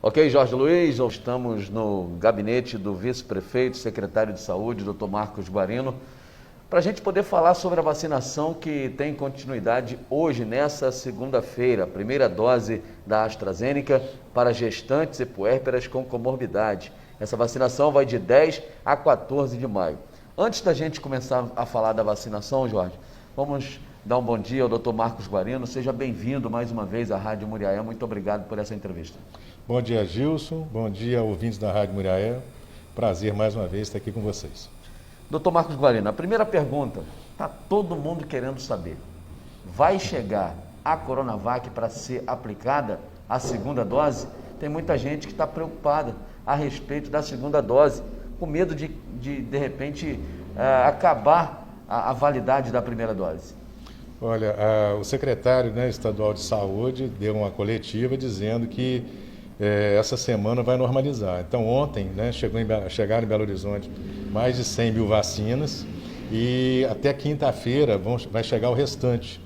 Ok, Jorge Luiz, estamos no gabinete do vice-prefeito, secretário de saúde, Dr. Marcos Guarino, para a gente poder falar sobre a vacinação que tem continuidade hoje, nessa segunda-feira, a primeira dose da AstraZeneca para gestantes e puérperas com comorbidade. Essa vacinação vai de 10 a 14 de maio. Antes da gente começar a falar da vacinação, Jorge, vamos dar um bom dia ao Dr. Marcos Guarino. Seja bem-vindo mais uma vez à Rádio Muriaé. Muito obrigado por essa entrevista. Bom dia, Gilson. Bom dia, ouvintes da Rádio Muriaé. Prazer mais uma vez estar aqui com vocês. Dr. Marcos Guarino, a primeira pergunta, está todo mundo querendo saber. Vai chegar a Coronavac para ser aplicada a segunda dose? Tem muita gente que está preocupada a respeito da segunda dose, com medo de repente, acabar a validade da primeira dose. Olha, o secretário estadual de saúde deu uma coletiva dizendo que essa semana vai normalizar. Então, ontem chegaram em Belo Horizonte mais de 100 mil vacinas e até quinta-feira vai chegar o restante,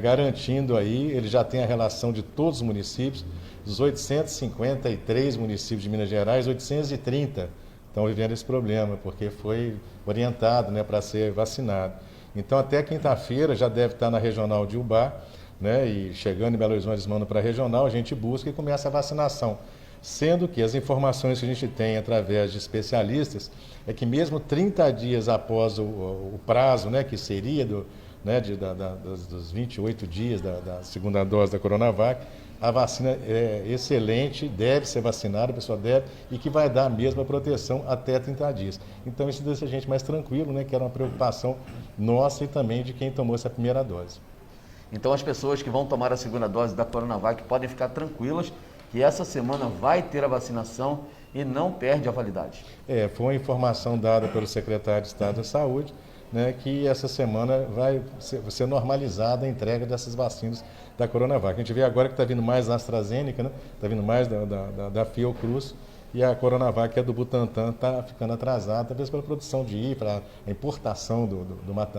garantindo aí, ele já tem a relação de todos os municípios, dos 853 municípios de Minas Gerais, 830 estão vivendo esse problema, porque foi orientado para ser vacinado. Então, até quinta-feira já deve estar na regional de Ubá, e chegando em Belo Horizonte, eles mandam para a regional, a gente busca e começa a vacinação. Sendo que as informações que a gente tem através de especialistas é que mesmo 30 dias após o prazo, que seria dos 28 dias da segunda dose da Coronavac, a vacina é excelente, deve ser vacinada, a pessoa deve, e que vai dar a mesma proteção até 30 dias. Então isso deixa a gente mais tranquilo, que era uma preocupação nossa e também de quem tomou essa primeira dose. Então as pessoas que vão tomar a segunda dose da Coronavac podem ficar tranquilas que essa semana vai ter a vacinação e não perde a validade. Foi uma informação dada pelo secretário de Estado da Saúde, que essa semana vai ser normalizada a entrega dessas vacinas da Coronavac. A gente vê agora que está vindo mais da AstraZeneca, está vindo mais da Fiocruz, e a Coronavac, que é do Butantan, está ficando atrasada, talvez pela produção para a importação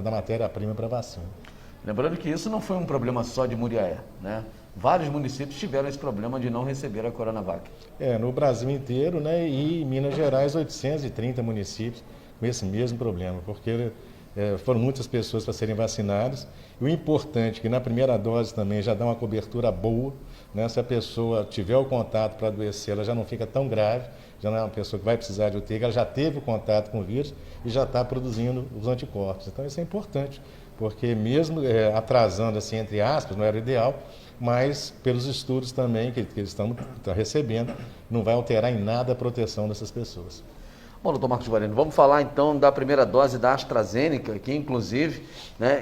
da matéria-prima para a vacina. Lembrando que isso não foi um problema só de Muriaé, Vários municípios tiveram esse problema de não receber a Coronavac. No Brasil inteiro, e em Minas Gerais, 830 municípios com esse mesmo problema, porque foram muitas pessoas para serem vacinadas. E o importante é que na primeira dose também já dá uma cobertura boa, Se a pessoa tiver o contato para adoecer, ela já não fica tão grave, já não é uma pessoa que vai precisar de UTI, ela já teve o contato com o vírus e já está produzindo os anticorpos. Então isso é importante, porque mesmo atrasando, assim, entre aspas, não era o ideal, mas pelos estudos também que eles estão recebendo, não vai alterar em nada a proteção dessas pessoas. Bom, doutor Marcos Guarino, vamos falar então da primeira dose da AstraZeneca, que inclusive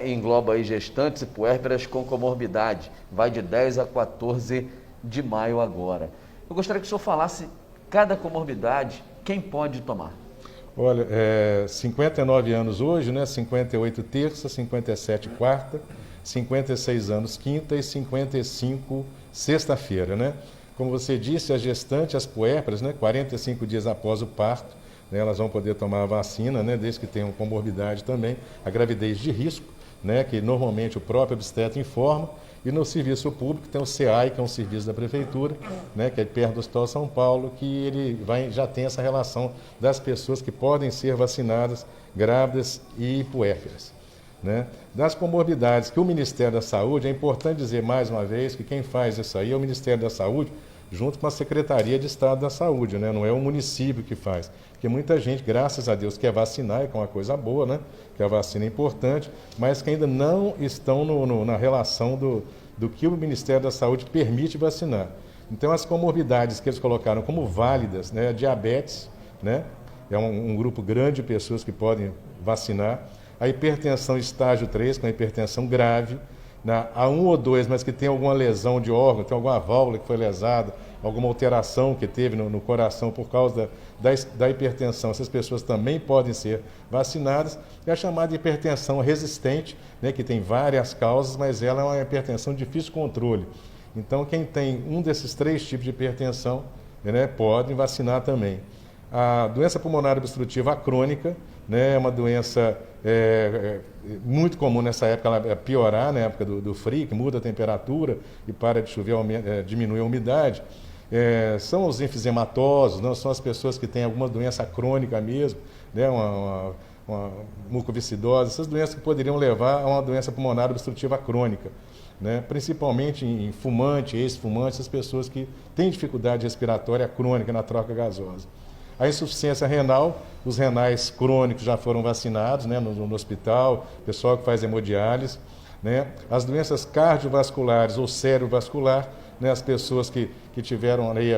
engloba aí gestantes e puérperas com comorbidade. Vai de 10 a 14 de maio agora. Eu gostaria que o senhor falasse cada comorbidade, quem pode tomar? Olha, 59 anos hoje, 58 terça, 57 quarta, 56 anos quinta e 55 sexta-feira, Como você disse, a gestante, as puérperas, 45 dias após o parto, elas vão poder tomar a vacina, desde que tenham comorbidade também, a gravidez de risco, que normalmente o próprio obstetra informa, e no serviço público tem o CEAI, que é um serviço da prefeitura, que é perto do Hospital São Paulo, que ele já tem essa relação das pessoas que podem ser vacinadas, grávidas e puérperas. Das comorbidades que o Ministério da Saúde, é importante dizer mais uma vez que quem faz isso aí é o Ministério da Saúde, junto com a Secretaria de Estado da Saúde, não é o município que faz. Porque muita gente, graças a Deus, quer vacinar, que é uma coisa boa, que a vacina é importante, mas que ainda não estão na relação do que o Ministério da Saúde permite vacinar. Então, as comorbidades que eles colocaram como válidas, a diabetes, é um grupo grande de pessoas que podem vacinar, a hipertensão estágio 3, que é uma hipertensão grave, a 1 ou 2, mas que tem alguma lesão de órgão, tem alguma válvula que foi lesada, alguma alteração que teve no coração por causa da hipertensão, essas pessoas também podem ser vacinadas. É a chamada hipertensão resistente, que tem várias causas, mas ela é uma hipertensão de difícil controle. Então, quem tem um desses 3 tipos de hipertensão, pode vacinar também. A doença pulmonar obstrutiva crônica, é uma doença muito comum nessa época, ela piorar, na época do frio, que muda a temperatura e para de chover, diminui a umidade. são os enfisematosos, não são as pessoas que têm alguma doença crônica mesmo, né, uma mucoviscidose, essas doenças que poderiam levar a uma doença pulmonar obstrutiva crônica, né, principalmente em fumante, ex-fumante, essas pessoas que têm dificuldade respiratória crônica na troca gasosa. A insuficiência renal, os renais crônicos já foram vacinados, né, no hospital, pessoal que faz hemodiálise, né, as doenças cardiovasculares ou cerebrovascular, né, as pessoas que tiveram aí,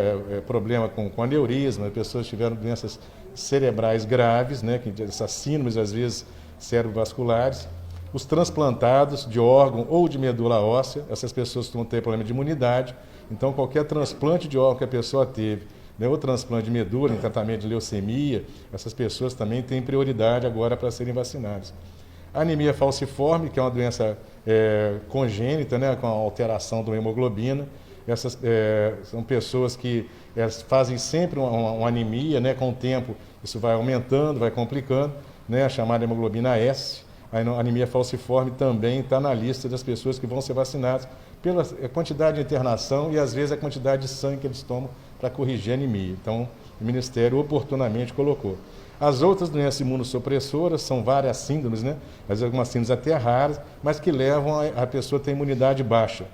problema com aneurisma, pessoas que tiveram doenças cerebrais graves, né, essas síndromes às vezes cerebrovasculares, os transplantados de órgão ou de medula óssea, essas pessoas que vão ter problema de imunidade, então qualquer transplante de órgão que a pessoa teve, né, ou transplante de medula em tratamento de leucemia, essas pessoas também têm prioridade agora para serem vacinadas. A anemia falciforme, que é uma doença congênita, né, com a alteração da hemoglobina. Essas são pessoas que fazem sempre uma anemia, né, com o tempo isso vai aumentando, vai complicando, né, a chamada hemoglobina S. A anemia falciforme também está na lista das pessoas que vão ser vacinadas pela quantidade de internação e às vezes a quantidade de sangue que eles tomam para corrigir a anemia. Então, o Ministério oportunamente colocou. As outras doenças imunossupressoras são várias síndromes, né? Às vezes algumas síndromes até raras, mas que levam a pessoa a ter imunidade baixa,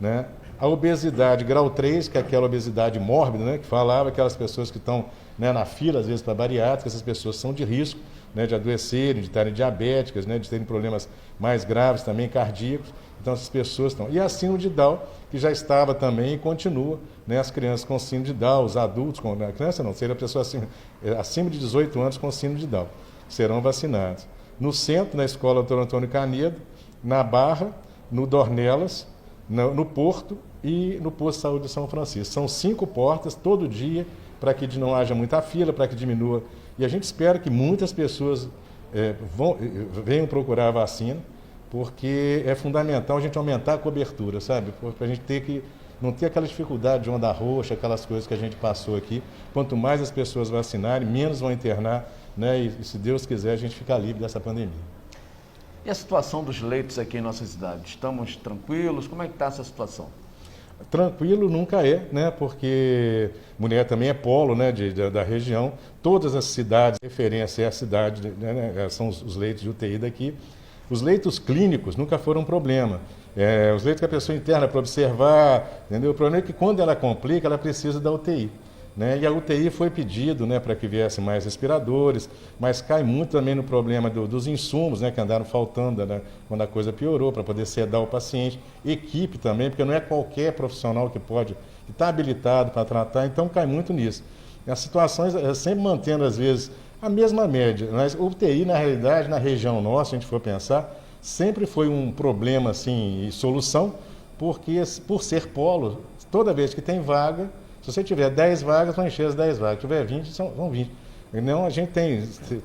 né? A obesidade grau 3, que é aquela obesidade mórbida, né? Que falava aquelas pessoas que estão, né, na fila, às vezes, para bariátrica, essas pessoas são de risco, né, de adoecerem, de estarem diabéticas, né, de terem problemas mais graves também, cardíacos. Então, essas pessoas estão. E a síndrome de Down, que já estava também e continua, né, as crianças com síndrome de Down, os adultos, a criança não, seria a pessoa acima de 18 anos com síndrome de Down, serão vacinados. No centro, na Escola Dr. Antônio Canedo, na Barra, no Dornelas, no Porto e no Posto de Saúde de São Francisco. São 5 portas todo dia, para que não haja muita fila, para que diminua. E a gente espera que muitas pessoas venham procurar a vacina, porque é fundamental a gente aumentar a cobertura, sabe? Para a gente não ter aquela dificuldade de onda roxa, aquelas coisas que a gente passou aqui. Quanto mais as pessoas vacinarem, menos vão internar, né? E se Deus quiser, a gente fica livre dessa pandemia. E a situação dos leitos aqui em nossa cidade? Estamos tranquilos? Como é que está essa situação? Tranquilo nunca é, né? Porque Mulher também é polo, né, da região. Todas as cidades, referência é a cidade, né, são os leitos de UTI daqui. Os leitos clínicos nunca foram um problema. Os leitos que a pessoa interna para observar, entendeu? O problema é que quando ela complica, ela precisa da UTI. Né? E a UTI foi pedido, né, para que viesse mais respiradores, mas cai muito também no problema dos insumos, né, que andaram faltando, né, quando a coisa piorou, para poder sedar o paciente. Equipe também, porque não é qualquer profissional que está habilitado para tratar, então cai muito nisso. As situações, sempre mantendo às vezes a mesma média, mas o UTI, na realidade, na região nossa, se a gente for pensar, sempre foi um problema assim, e solução, porque por ser polo, toda vez que tem vaga, se você tiver 10 vagas, vão encher as 10 vagas. Se tiver 20, são 20. Então, a gente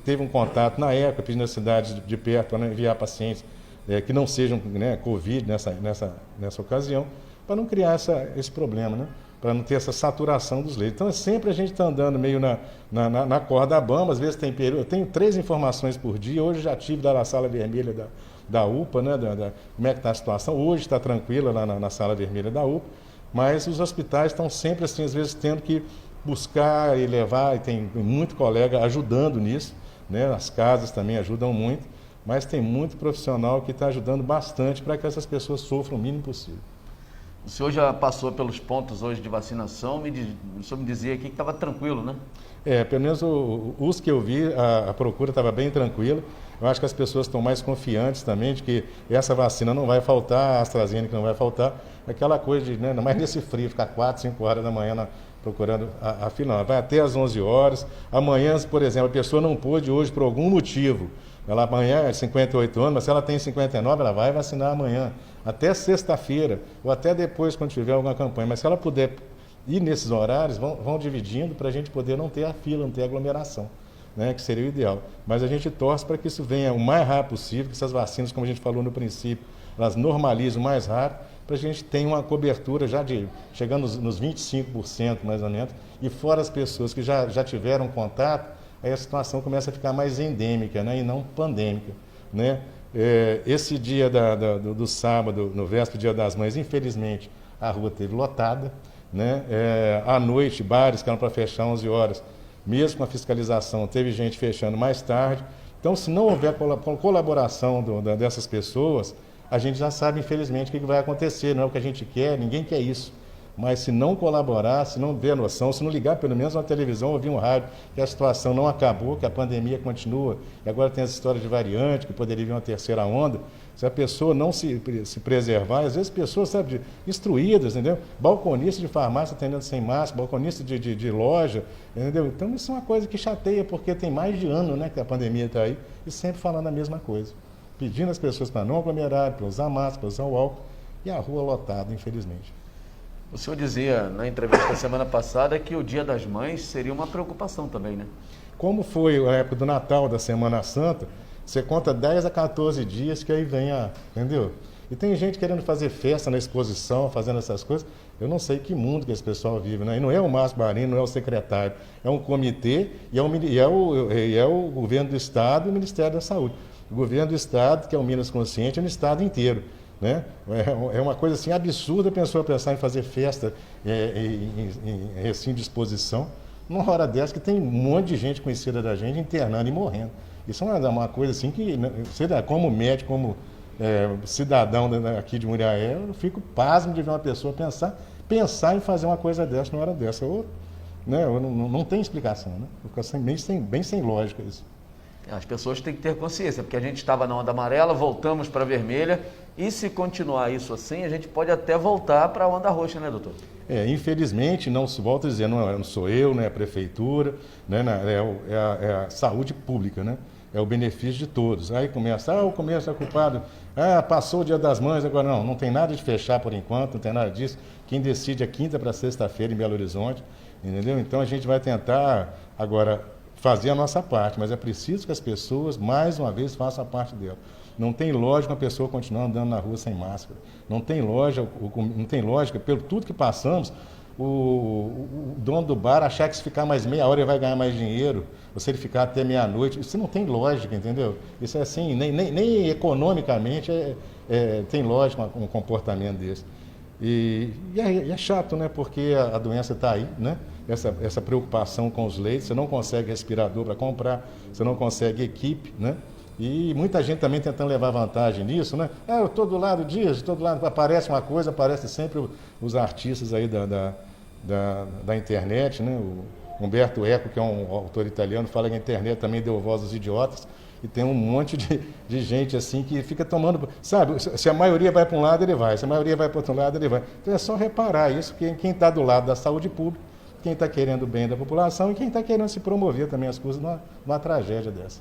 teve um contato na época, pedindo as cidades de perto para enviar pacientes que não sejam, né, Covid nessa ocasião, para não criar esse problema, né? Para não ter essa saturação dos leitos. Então, sempre a gente está andando meio na corda bamba, às vezes tem período. Eu tenho 3 informações por dia, hoje já tive da sala vermelha da UPA, né, como é que está a situação. Hoje está tranquila lá na sala vermelha da UPA. Mas os hospitais estão sempre, assim, às vezes, tendo que buscar e levar, e tem muito colega ajudando nisso, né? As casas também ajudam muito, mas tem muito profissional que está ajudando bastante para que essas pessoas sofram o mínimo possível. O senhor já passou pelos pontos hoje de vacinação, o senhor me dizia aqui que estava tranquilo, né? Pelo menos os que eu vi, a procura estava bem tranquila. Eu acho que as pessoas estão mais confiantes também de que essa vacina não vai faltar, a AstraZeneca não vai faltar. Aquela coisa de, né, mais nesse frio, ficar 4, 5 horas da manhã procurando a fila. Não, vai até às 11 horas. Amanhã, por exemplo, a pessoa não pôde hoje por algum motivo. Ela amanhã é 58 anos, mas se ela tem 59, ela vai vacinar amanhã. Até sexta-feira, ou até depois, quando tiver alguma campanha. Mas se ela puder ir nesses horários, vão dividindo para a gente poder não ter a fila, não ter aglomeração, né, que seria o ideal. Mas a gente torce para que isso venha o mais rápido possível, que essas vacinas, como a gente falou no princípio, elas normalizem o mais rápido, para a gente ter uma cobertura já chegando nos 25% mais ou menos, e fora as pessoas que já tiveram contato, aí a situação começa a ficar mais endêmica, né, e não pandêmica, né? Esse dia do sábado, no véspera do Dia das Mães, infelizmente, a rua esteve lotada, né? À noite, bares que eram para fechar 11 horas, mesmo com a fiscalização, teve gente fechando mais tarde. Então, se não houver colaboração dessas pessoas, a gente já sabe, infelizmente, o que vai acontecer. Não é o que a gente quer, ninguém quer isso. Mas se não colaborar, se não ver a noção, se não ligar pelo menos na televisão, ouvir um rádio, que a situação não acabou, que a pandemia continua, e agora tem essa história de variante, que poderia vir uma terceira onda, se a pessoa não se preservar, às vezes pessoas, sabe, instruídas, entendeu? Balconista de farmácia atendendo sem máscara, balconista de loja, entendeu? Então isso é uma coisa que chateia, porque tem mais de ano, né, que a pandemia está aí, e sempre falando a mesma coisa. Pedindo às pessoas para não aglomerar, para usar máscara, para usar o álcool, e a rua lotada, infelizmente. O senhor dizia na entrevista da semana passada que o Dia das Mães seria uma preocupação também, né? Como foi a época do Natal, da Semana Santa, você conta 10 a 14 dias que aí vem entendeu? E tem gente querendo fazer festa na exposição, fazendo essas coisas. Eu não sei que mundo que esse pessoal vive, né? E não é o Márcio Barino, não é o secretário, é um comitê e é o governo do Estado e o Ministério da Saúde. O governo do Estado, que é o Minas Consciente, é no Estado inteiro. Né? É uma coisa assim absurda a pessoa pensar em fazer festa em recinto de exposição, numa hora dessa que tem um monte de gente conhecida da gente internando e morrendo. Isso é uma coisa assim que, como médico, como cidadão aqui de Muriaé, eu fico pasmo de ver uma pessoa pensar em fazer uma coisa dessa numa hora dessa. Né? Não tem explicação, né? Fica bem sem lógica isso. As pessoas têm que ter consciência, porque a gente estava na onda amarela, voltamos para a vermelha, e se continuar isso assim, a gente pode até voltar para a onda roxa, né, doutor? Infelizmente, não se volta a dizer, não sou eu, né, a prefeitura, né, é a saúde pública, né? É o benefício de todos. Aí começa, o comércio é culpado, passou o Dia das Mães, agora não tem nada de fechar por enquanto, não tem nada disso. Quem decide é quinta para sexta-feira em Belo Horizonte, entendeu? Então a gente vai tentar agora fazer a nossa parte, mas é preciso que as pessoas, mais uma vez, façam a parte dela. Não tem lógica uma pessoa continuar andando na rua sem máscara. Não tem lógica, pelo tudo que passamos, o dono do bar achar que se ficar mais meia hora ele vai ganhar mais dinheiro, ou se ele ficar até meia-noite. Isso não tem lógica, entendeu? Isso é assim, nem economicamente tem lógica um comportamento desse. E é chato, né? Porque a doença está aí, né? Essa preocupação com os leitos, você não consegue respirador para comprar, você não consegue equipe, né? E muita gente também tentando levar vantagem nisso, né? Eu estou do lado disso, todo lado aparece uma coisa, aparece sempre os artistas aí da internet, né? O Umberto Eco, que é um autor italiano, fala que a internet também deu voz aos idiotas. E tem um monte de gente assim que fica tomando... Sabe, se a maioria vai para um lado, ele vai. Se a maioria vai para outro lado, ele vai. Então é só reparar isso, quem está do lado da saúde pública, quem está querendo o bem da população e quem está querendo se promover também as coisas numa tragédia dessa.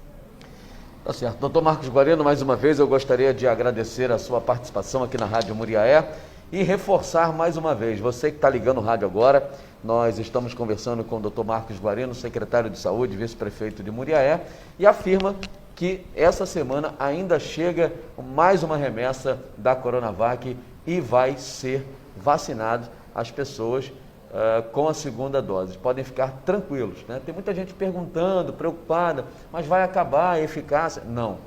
Tá certo. Doutor Marcos Guarino, mais uma vez eu gostaria de agradecer a sua participação aqui na Rádio Muriaé e reforçar mais uma vez, você que está ligando o rádio agora, nós estamos conversando com o doutor Marcos Guarino, secretário de Saúde, vice-prefeito de Muriaé, e afirma que essa semana ainda chega mais uma remessa da Coronavac e vai ser vacinado as pessoas com a segunda dose. Podem ficar tranquilos, né? Tem muita gente perguntando, preocupada, mas vai acabar a eficácia? Não.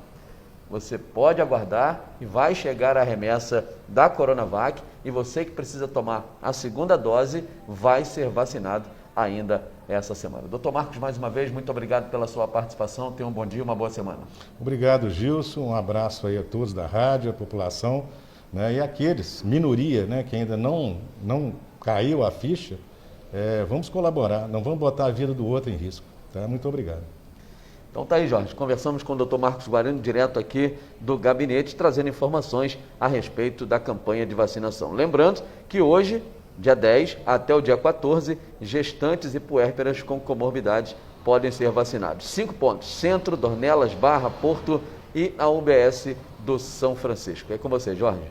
Você pode aguardar e vai chegar a remessa da Coronavac e você que precisa tomar a segunda dose vai ser vacinado ainda essa semana. Doutor Marcos, mais uma vez, muito obrigado pela sua participação. Tenha um bom dia, uma boa semana. Obrigado, Gilson. Um abraço aí a todos da rádio, a população, né? E aqueles, minoria, né, que ainda não caiu a ficha, vamos colaborar, não vamos botar a vida do outro em risco. Tá? Muito obrigado. Então tá aí, Jorge. Conversamos com o Dr. Marcos Guarino, direto aqui do gabinete, trazendo informações a respeito da campanha de vacinação. Lembrando que hoje, dia 10 até o dia 14, gestantes e puérperas com comorbidades podem ser vacinados. 5 pontos: Centro, Dornelas, Barra, Porto e a UBS do São Francisco. É com você, Jorge.